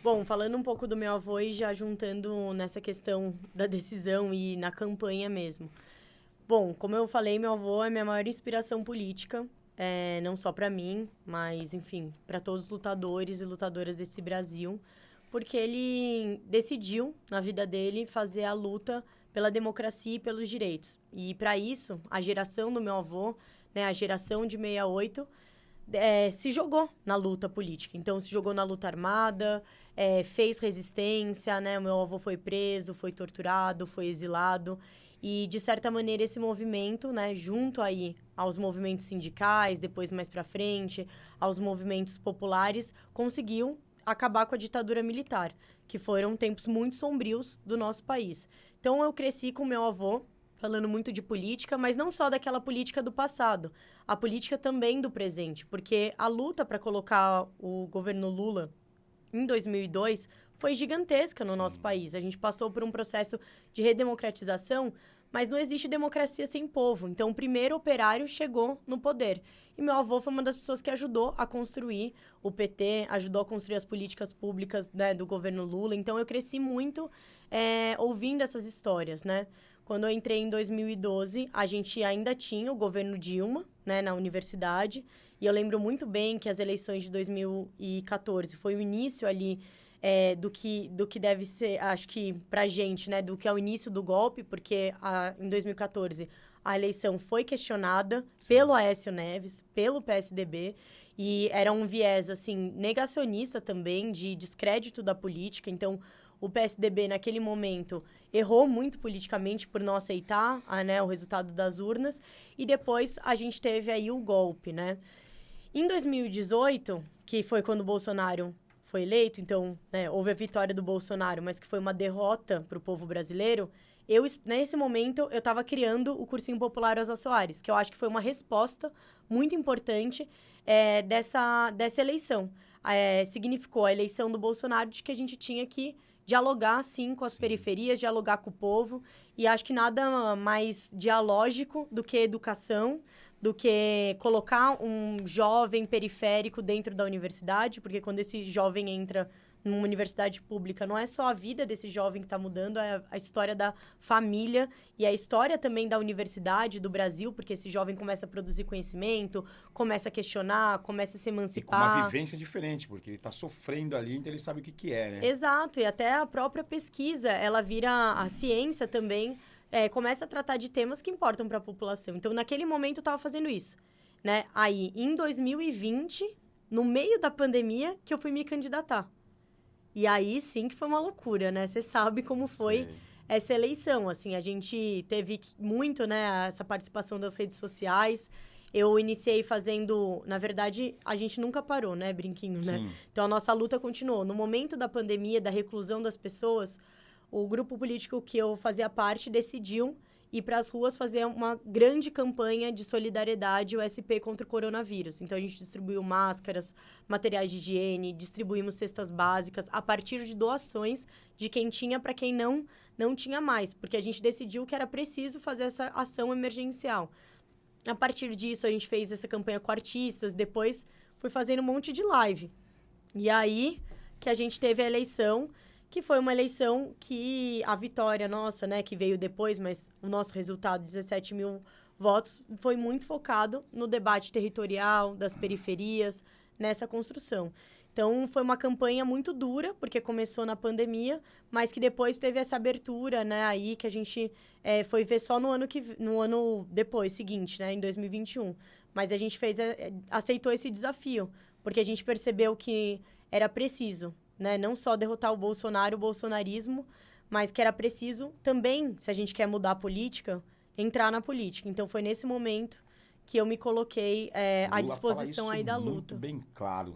Bom, falando um pouco do meu avô e já juntando nessa questão da decisão e na campanha mesmo. Bom, como eu falei, meu avô é minha maior inspiração política, não só para mim, mas, enfim, para todos os lutadores e lutadoras desse Brasil, porque ele decidiu, na vida dele, fazer a luta pela democracia e pelos direitos. E, para isso, a geração do meu avô, né, a geração de 68, se jogou na luta política. Então, se jogou na luta armada, fez resistência, né? O meu avô foi preso, foi torturado, foi exilado. E, de certa maneira, esse movimento, né, junto aí aos movimentos sindicais, depois mais para frente, aos movimentos populares, conseguiu acabar com a ditadura militar, que foram tempos muito sombrios do nosso país. Então, eu cresci com meu avô, falando muito de política, mas não só daquela política do passado, a política também do presente, porque a luta para colocar o governo Lula em 2002 foi gigantesca no nosso país. A gente passou por um processo de redemocratização, mas não existe democracia sem povo. Então, o primeiro operário chegou no poder. E meu avô foi uma das pessoas que ajudou a construir o PT, ajudou a construir as políticas públicas, né, do governo Lula. Então, eu cresci muito ouvindo essas histórias, né? Quando eu entrei em 2012, a gente ainda tinha o governo Dilma, né, na universidade. E eu lembro muito bem que as eleições de 2014 foi o início ali do que deve ser, acho que pra gente, né, do que é o início do golpe, porque em 2014 a eleição foi questionada pelo Aécio Neves, pelo PSDB, e era um viés, assim, negacionista também, de descrédito da política. Então, o PSDB, naquele momento, errou muito politicamente por não aceitar o resultado das urnas. E depois a gente teve aí o golpe, né? Em 2018, que foi quando o Bolsonaro foi eleito, então, né, houve a vitória do Bolsonaro, mas que foi uma derrota para o povo brasileiro, nesse momento, eu estava criando o Cursinho Popular Rosa Soares, que eu acho que foi uma resposta muito importante dessa eleição. Significou a eleição do Bolsonaro de que a gente tinha que dialogar, sim, com as periferias, dialogar com o povo. E acho que nada mais dialógico do que educação, do que colocar um jovem periférico dentro da universidade, porque quando esse jovem entra numa universidade pública, não é só a vida desse jovem que está mudando, é a história da família e a história também da universidade, do Brasil, porque esse jovem começa a produzir conhecimento, começa a questionar, começa a se emancipar. E com uma vivência diferente, porque ele está sofrendo ali, então ele sabe o que é, né? Exato, e até a própria pesquisa, ela vira a ciência também, começa a tratar de temas que importam para a população. Então, naquele momento, eu estava fazendo isso, né? Aí, em 2020, no meio da pandemia, que eu fui me candidatar. E aí, sim, que foi uma loucura, né? Você sabe como foi essa eleição, assim. A gente teve muito, né, essa participação das redes sociais. Eu iniciei fazendo... Na verdade, a gente nunca parou, né, Brinquinho, né? Sim. Então, a nossa luta continuou. No momento da pandemia, da reclusão das pessoas, o grupo político que eu fazia parte decidiu ir para as ruas fazer uma grande campanha de solidariedade, o SP contra o coronavírus. Então, a gente distribuiu máscaras, materiais de higiene, distribuímos cestas básicas a partir de doações de quem tinha para quem não tinha mais, porque a gente decidiu que era preciso fazer essa ação emergencial. A partir disso, a gente fez essa campanha com artistas, depois fui fazendo um monte de live. E aí que a gente teve a eleição, que foi uma eleição que a vitória nossa, né, que veio depois, mas o nosso resultado, 17 mil votos, foi muito focado no debate territorial, das periferias, nessa construção. Então, foi uma campanha muito dura, porque começou na pandemia, mas que depois teve essa abertura, né, aí que a gente foi ver só no ano depois, seguinte, né, em 2021. Mas a gente aceitou esse desafio, porque a gente percebeu que era preciso, né, não só derrotar o Bolsonaro, o bolsonarismo, mas que era preciso também, se a gente quer mudar a política, entrar na política. Então, foi nesse momento que eu me coloquei à disposição aí da luta. Muito bem claro.